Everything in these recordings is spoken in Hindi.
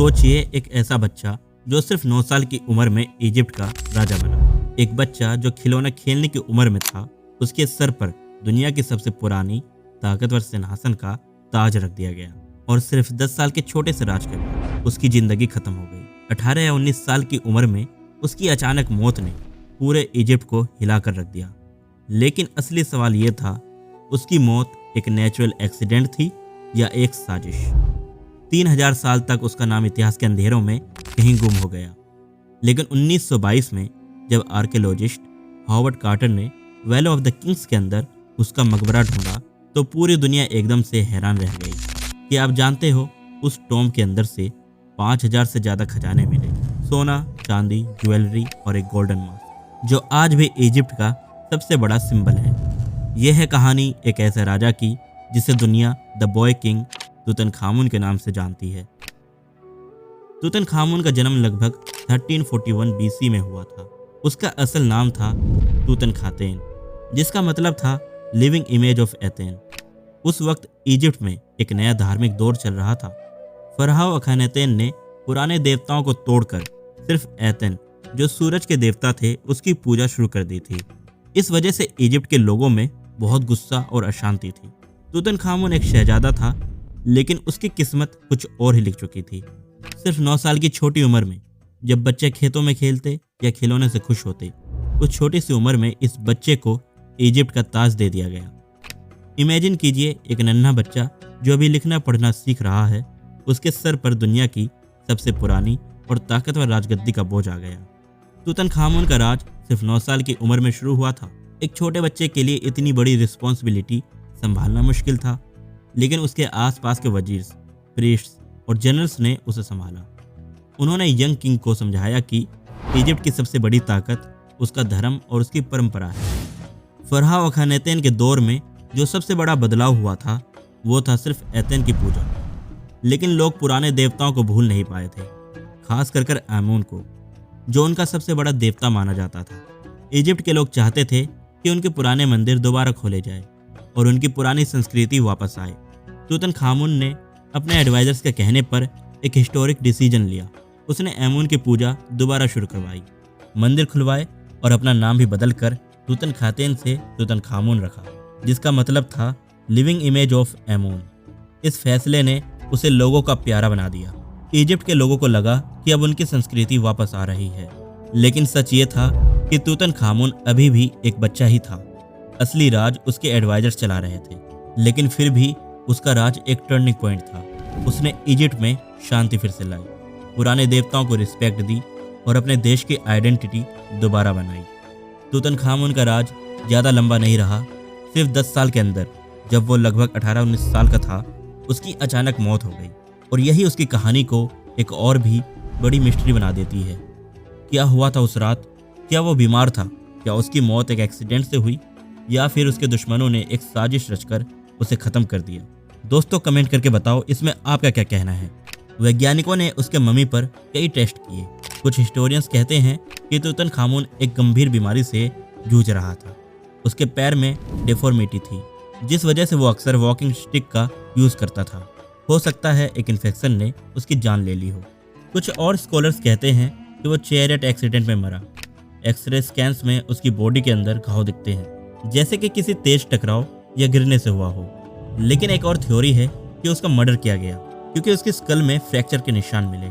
सोचिए एक ऐसा बच्चा जो सिर्फ 9 साल की उम्र में इजिप्ट का राजा बना। एक बच्चा जो खिलौना खेलने की उम्र में था, उसके सर पर दुनिया की सबसे पुरानी ताकतवर सिंहासन का ताज रख दिया गया और सिर्फ 10 साल के छोटे से राज के बाद उसकी जिंदगी खत्म हो गई। 18 या 19 साल की उम्र में उसकी अचानक मौत ने पूरे इजिप्ट को हिलाकर रख दिया। लेकिन असली सवाल यह था, उसकी मौत एक नेचुरल एक्सीडेंट थी या एक साजिश। 3000 साल तक उसका नाम इतिहास के अंधेरों में कहीं गुम हो गया। लेकिन 1922 में जब आर्कियोलॉजिस्ट हॉवर्ड कार्टर ने वैली ऑफ द किंग्स के अंदर उसका मकबरा ढूंढा तो पूरी दुनिया एकदम से हैरान रह गई कि आप जानते हो, उस टॉम के अंदर से 5000 से ज़्यादा खजाने मिले, सोना, चांदी, ज्वेलरी और एक गोल्डन मास्क जो आज भी इजिप्ट का सबसे बड़ा सिंबल है। यह है कहानी एक ऐसे राजा की जिसे दुनिया द बॉय किंग तूतनखामुन के नाम से जानती है। तूतनखामुन का जन्म लगभग 1341 बीसी में हुआ था। उसका असल नाम था तूतनखातेन, जिसका मतलब था लिविंग इमेज ऑफ एथेन। उस वक्त इजिप्ट में एक नया धार्मिक दौर चल रहा था। फरहाव अखनातेन ने पुराने देवताओं को तोड़कर सिर्फ एथेन, जो सूरज के देवता थे, उसकी पूजा शुरू कर दी थी। इस वजह से इजिप्ट के लोगों में बहुत गुस्सा और अशांति थी। तूतनखामुन एक शहजादा था, लेकिन उसकी किस्मत कुछ और ही लिख चुकी थी। सिर्फ 9 साल की छोटी उम्र में जब बच्चे खेतों में खेलते या खिलौने से खुश होते, उस छोटी सी उम्र में इस बच्चे को इजिप्ट का ताज दे दिया गया। इमेजिन कीजिए, एक नन्हा बच्चा जो अभी लिखना पढ़ना सीख रहा है, उसके सर पर दुनिया की सबसे पुरानी और ताकतवर राजगद्दी का बोझ आ गया। तूतनखामुन का राज सिर्फ 9 साल की उम्र में शुरू हुआ था। एक छोटे बच्चे के लिए इतनी बड़ी रिस्पॉन्सिबिलिटी संभालना मुश्किल था, लेकिन उसके आसपास के वजीर्स, प्रीस्ट्स और जनरल्स ने उसे संभाला। उन्होंने यंग किंग को समझाया कि इजिप्ट की सबसे बड़ी ताकत उसका धर्म और उसकी परंपरा है। फरहाव अखनातेन के दौर में जो सबसे बड़ा बदलाव हुआ था, वो था सिर्फ एथेन की पूजा। लेकिन लोग पुराने देवताओं को भूल नहीं पाए थे, खास कर आमून को, जो उनका सबसे बड़ा देवता माना जाता था। इजिप्ट के लोग चाहते थे कि उनके पुराने मंदिर दोबारा खोले जाए और उनकी पुरानी संस्कृति वापस आए। तूतनखामुन ने अपने एडवाइजर्स के कहने पर एक हिस्टोरिक डिसीजन लिया। उसने आमून की पूजा दोबारा शुरू करवाई, मंदिर खुलवाए और अपना नाम भी बदलकर तूतनखातेन से तूतनखामुन रखा, जिसका मतलब था लिविंग इमेज ऑफ आमून। इस फैसले ने उसे लोगों का प्यारा बना दिया। इजिप्ट के लोगों को लगा कि अब उनकी संस्कृति वापस आ रही है। लेकिन सच ये था कि तूतनखामुन अभी भी एक बच्चा ही था। असली राज उसके एडवाइजर्स चला रहे थे। लेकिन फिर भी उसका राज एक टर्निंग पॉइंट था। उसने इजिप्ट में शांति फिर से लाई, पुराने देवताओं को रिस्पेक्ट दी और अपने देश की आइडेंटिटी दोबारा बनाई। तूतनखामुन का राज ज़्यादा लंबा नहीं रहा। सिर्फ 10 साल के अंदर, जब वो लगभग 18-19 साल का था, उसकी अचानक मौत हो गई। और यही उसकी कहानी को एक और भी बड़ी मिस्ट्री बना देती है। क्या हुआ था उस रात? क्या वो बीमार था? क्या उसकी मौत एक एक्सीडेंट से हुई, या फिर उसके दुश्मनों ने एक साजिश रचकर उसे ख़त्म कर दिया? दोस्तों, कमेंट करके बताओ इसमें आपका क्या कहना है। वैज्ञानिकों ने उसके मम्मी पर कई टेस्ट किए। कुछ हिस्टोरियंस कहते हैं कि तूतनखामुन एक गंभीर बीमारी से जूझ रहा था। उसके पैर में डिफॉर्मिटी थी, जिस वजह से वो अक्सर वॉकिंग स्टिक का यूज़ करता था। हो सकता है एक इन्फेक्शन ने उसकी जान ले ली हो। कुछ और स्कॉलर्स कहते हैं कि वो चैरियट एक्सीडेंट में मरा। एक्सरे स्कैन्स में उसकी बॉडी के अंदर घाव दिखते हैं, जैसे कि किसी तेज टकराव या गिरने से हुआ हो। लेकिन एक और थ्योरी है कि उसका मर्डर किया गया, क्योंकि उसकी स्कल में फ्रैक्चर के निशान मिले।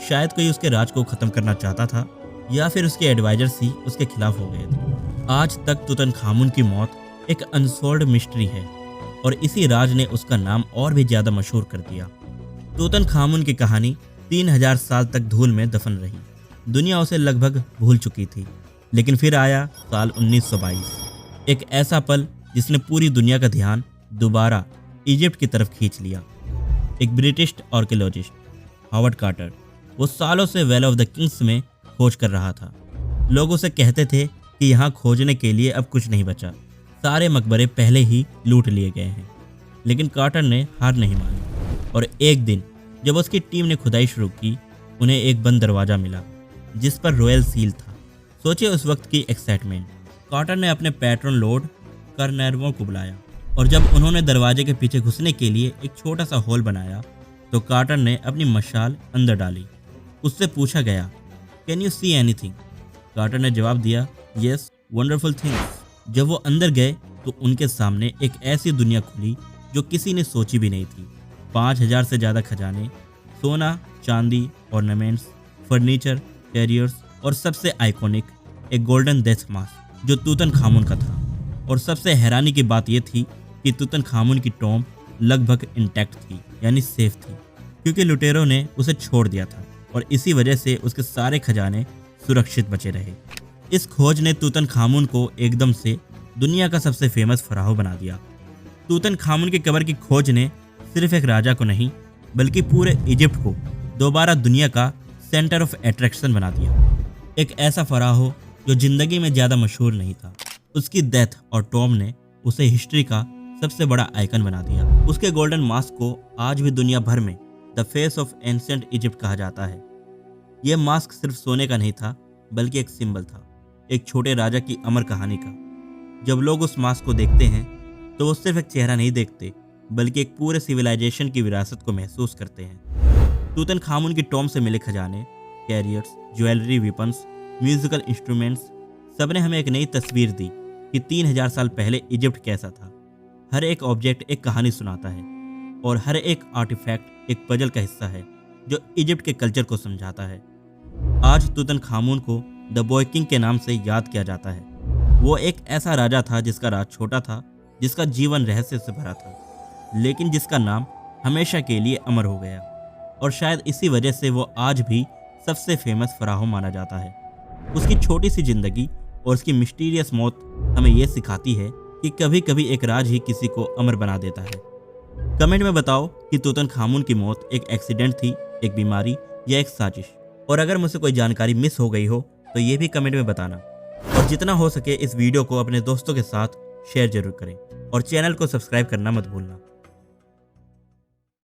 शायद कोई उसके राज को ख़त्म करना चाहता था, या फिर उसके एडवाइजर्स ही उसके खिलाफ हो गए थे। आज तक तूतनखामुन की मौत एक अनसॉल्व्ड मिस्ट्री है, और इसी राज ने उसका नाम और भी ज़्यादा मशहूर कर दिया। तूतनखामुन की कहानी 3000 साल तक धूल में दफन रही। दुनिया उसे लगभग भूल चुकी थी। लेकिन फिर आया साल 1922, एक ऐसा पल जिसने पूरी दुनिया का ध्यान दोबारा इजिप्ट की तरफ खींच लिया। एक ब्रिटिश आर्कियोलॉजिस्ट हॉवर्ड कार्टर, वो सालों से वैली ऑफ द किंग्स में खोज कर रहा था। लोग उसे कहते थे कि यहाँ खोजने के लिए अब कुछ नहीं बचा, सारे मकबरे पहले ही लूट लिए गए हैं। लेकिन कार्टर ने हार नहीं मानी, और एक दिन जब उसकी टीम ने खुदाई शुरू की, उन्हें एक बंद दरवाज़ा मिला जिस पर रॉयल सील था। सोचिए उस वक्त की एक्साइटमेंट। कार्टर ने अपने पैट्रन लॉर्ड कर्नेरवो को बुलाया, और जब उन्होंने दरवाजे के पीछे घुसने के लिए एक छोटा सा हॉल बनाया, तो कार्टर ने अपनी मशाल अंदर डाली। उससे पूछा गया, can you see anything? Carter ने जवाब दिया, यस, वंडरफुल थिंग्स। जब वो अंदर गए तो उनके सामने एक ऐसी दुनिया खुली जो किसी ने सोची भी नहीं थी। 5000 से ज़्यादा खजाने, सोना, चांदी, ऑर्नामेंट्स, फर्नीचर, कैरियर्स और सबसे आइकॉनिक एक गोल्डन डेथ मास्क जो तूतनखामुन का था। और सबसे हैरानी की बात यह थी कि तूतनखामुन की टॉम्ब लगभग इंटैक्ट थी, यानी सेफ थी, क्योंकि लुटेरों ने उसे छोड़ दिया था और इसी वजह से उसके सारे खजाने सुरक्षित बचे रहे। इस खोज ने तूतनखामुन को एकदम से दुनिया का सबसे फेमस फराहो बना दिया। तूतनखामुन की कब्र की खोज ने सिर्फ एक राजा को नहीं बल्कि पूरे इजिप्ट को दोबारा दुनिया का सेंटर ऑफ अट्रैक्शन बना दिया। एक ऐसा फराहो जो जिंदगी में ज़्यादा मशहूर नहीं था, उसकी डेथ और टॉम्ब ने उसे हिस्ट्री का सबसे बड़ा आइकन बना दिया। उसके गोल्डन मास्क को आज भी दुनिया भर में the face of ancient Egypt कहा जाता है। यह मास्क सिर्फ सोने का नहीं था बल्कि एक सिंबल था, एक छोटे राजा की अमर कहानी का। जब लोग उस मास्क को देखते हैं तो वो सिर्फ एक चेहरा नहीं देखते बल्कि एक पूरे सिविलाइजेशन की विरासत को महसूस करते हैं। तूतनखामुन की टॉम्ब से मिले खजाने, carriers, jewellery, weapons, musical instruments, सबने हमें एक नई तस्वीर दी कि 3000 साल पहले इजिप्ट कैसा था। हर एक ऑब्जेक्ट एक कहानी सुनाता है और हर एक आर्टिफैक्ट एक पजल का हिस्सा है जो इजिप्ट के कल्चर को समझाता है। आज तूतनखामुन को द बॉय किंग के नाम से याद किया जाता है। वो एक ऐसा राजा था जिसका राज छोटा था, जिसका जीवन रहस्य से भरा था, लेकिन जिसका नाम हमेशा के लिए अमर हो गया। और शायद इसी वजह से वो आज भी सबसे फेमस फराहो माना जाता है। उसकी छोटी सी जिंदगी और उसकी मिस्टीरियस मौत हमें यह सिखाती है कि कभी कभी एक राज ही किसी को अमर बना देता है। कमेंट में बताओ कि तूतनखामुन की मौत एक एक्सीडेंट थी, एक बीमारी या एक साजिश। और अगर मुझसे कोई जानकारी मिस हो गई हो तो ये भी कमेंट में बताना। और जितना हो सके इस वीडियो को अपने दोस्तों के साथ शेयर जरूर करें और चैनल को सब्सक्राइब करना मत भूलना।